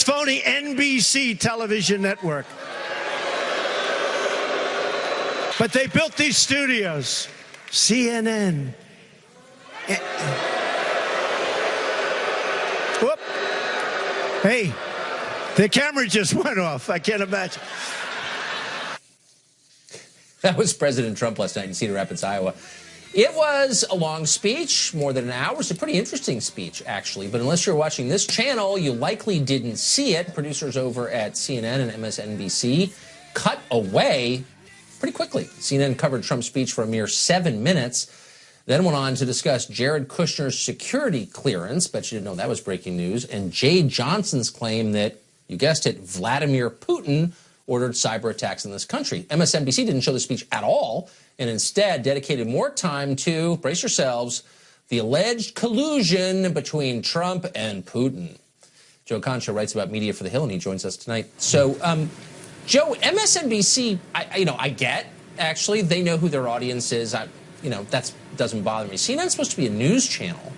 phony NBC television network. But they built these studios. CNN. Whoop. Hey, the camera just went off. I can't imagine. That was President Trump last night in Cedar Rapids, Iowa. It was a long speech, more than an hour. It's a pretty interesting speech, actually. But unless you're watching this channel, you likely didn't see it. Producers over at CNN and MSNBC cut away pretty quickly. CNN covered Trump's speech for a mere 7 minutes, then went on to discuss Jared Kushner's security clearance. Bet you didn't know that was breaking news. And Jay Johnson's claim that, you guessed it, Vladimir Putin ordered cyber attacks in this country. MSNBC didn't show the speech at all, and instead dedicated more time to, brace yourselves, the alleged collusion between Trump and Putin. Joe Concha writes about media for The Hill, and he joins us tonight. So, Joe, MSNBC, I get, actually, they know who their audience is. That doesn't bother me. CNN's supposed to be a news channel,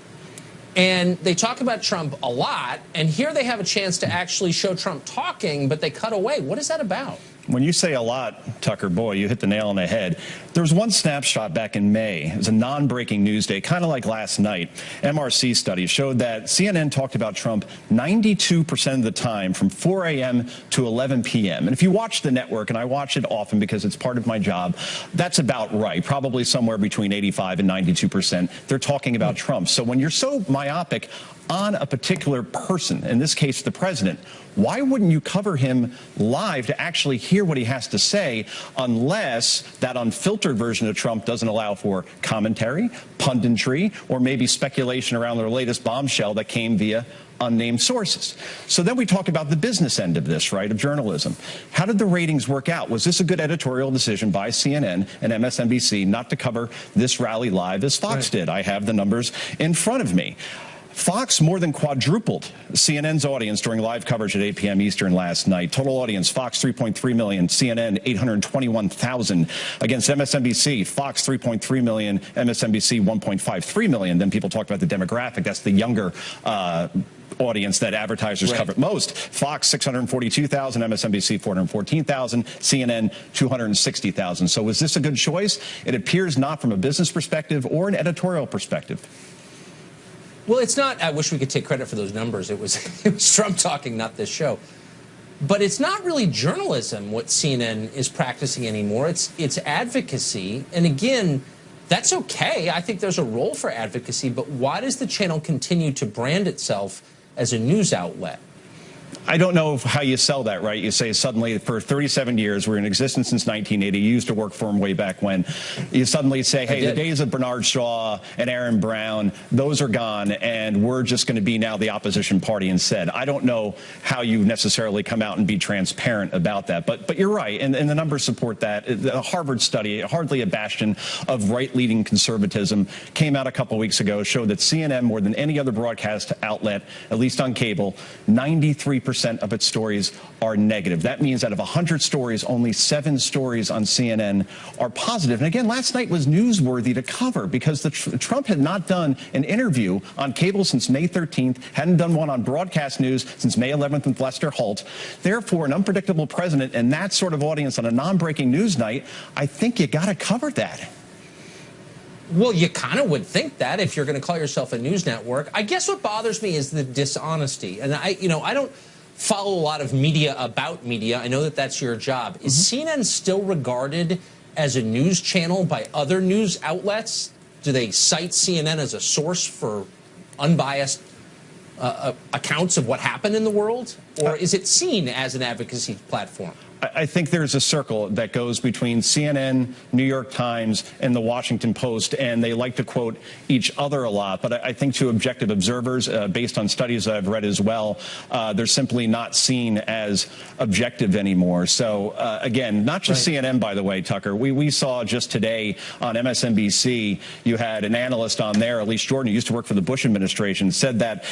and they talk about Trump a lot, and here they have a chance to actually show Trump talking, but they cut away. What is that about? When you say a lot, Tucker, boy, you hit the nail on the head. There was one snapshot back in May. It was a non-breaking news day, kind of like last night. MRC study showed that CNN talked about Trump 92% of the time from 4 a.m. to 11 p.m. And if you watch the network, and I watch it often because it's part of my job, that's about right. Probably somewhere between 85 and 92%. They're talking about Trump. So when you're so myopic on a particular person, in this case the president, why wouldn't you cover him live to actually hear what he has to say, unless that unfiltered version of Trump doesn't allow for commentary, punditry, or maybe speculation around their latest bombshell that came via unnamed sources? So then we talk about the business end of this, right, of journalism. How did the ratings work out? Was this a good editorial decision by CNN and MSNBC not to cover this rally live as Fox did? I have the numbers in front of me. Fox more than quadrupled CNN's audience during live coverage at 8 p.m. Eastern last night. Total audience, Fox 3.3 million, CNN 821,000. Against MSNBC, Fox 3.3 million, MSNBC 1.53 million. Then people talk about the demographic. That's the younger audience that advertisers cover most. Fox 642,000, MSNBC 414,000, CNN 260,000. So was this a good choice? It appears not from a business perspective or an editorial perspective. Well, it's not. I wish we could take credit for those numbers. It was Trump talking, not this show. But it's not really journalism what CNN is practicing anymore. It's advocacy. And again, that's okay. I think there's a role for advocacy. But why does the channel continue to brand itself as a news outlet? I don't know how you sell that, right? You say suddenly for 37 years, we're in existence since 1980. You used to work for him way back when. You suddenly say, hey, the days of Bernard Shaw and Aaron Brown, those are gone, and we're just going to be now the opposition party instead. I don't know how you necessarily come out and be transparent about that. But you're right, and the numbers support that. The Harvard study, hardly a bastion of right-leaning conservatism, came out a couple weeks ago, showed that CNN, more than any other broadcast outlet, at least on cable, 93% of its stories are negative. That means out of 100 stories, only 7 stories on CNN are positive. And again, last night was newsworthy to cover because Trump had not done an interview on cable since May 13th, hadn't done one on broadcast news since May 11th with Lester Holt. Therefore, an unpredictable president and that sort of audience on a non-breaking news night, I think you got to cover that. Well, you kind of would think that if you're going to call yourself a news network. I guess what bothers me is the dishonesty. And I don't follow a lot of media about media. I know that that's your job. Is CNN still regarded as a news channel by other news outlets? Do they cite CNN as a source for unbiased accounts of what happened in the world? Or is it seen as an advocacy platform? I think there's a circle that goes between CNN, New York Times, and the Washington Post, and they like to quote each other a lot. But I think to objective observers, based on studies that I've read as well, they're simply not seen as objective anymore. So, again, not just CNN, by the way, Tucker. We saw just today on MSNBC, you had an analyst on there, Elise Jordan, who used to work for the Bush administration, said that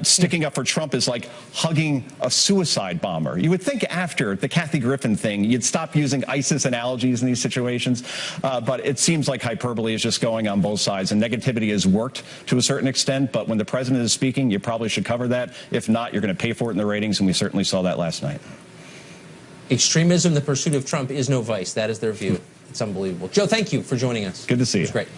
sticking up for Trump is like hugging a suicide bomber. You would think after the Kathy Griffin thing. You'd stop using ISIS analogies in these situations, but it seems like hyperbole is just going on both sides, and negativity has worked to a certain extent, but when the president is speaking, you probably should cover that. If not, you're going to pay for it in the ratings, and we certainly saw that last night. Extremism, the pursuit of Trump, is no vice. That is their view. It's unbelievable. Joe, thank you for joining us. Good to see you. It's great.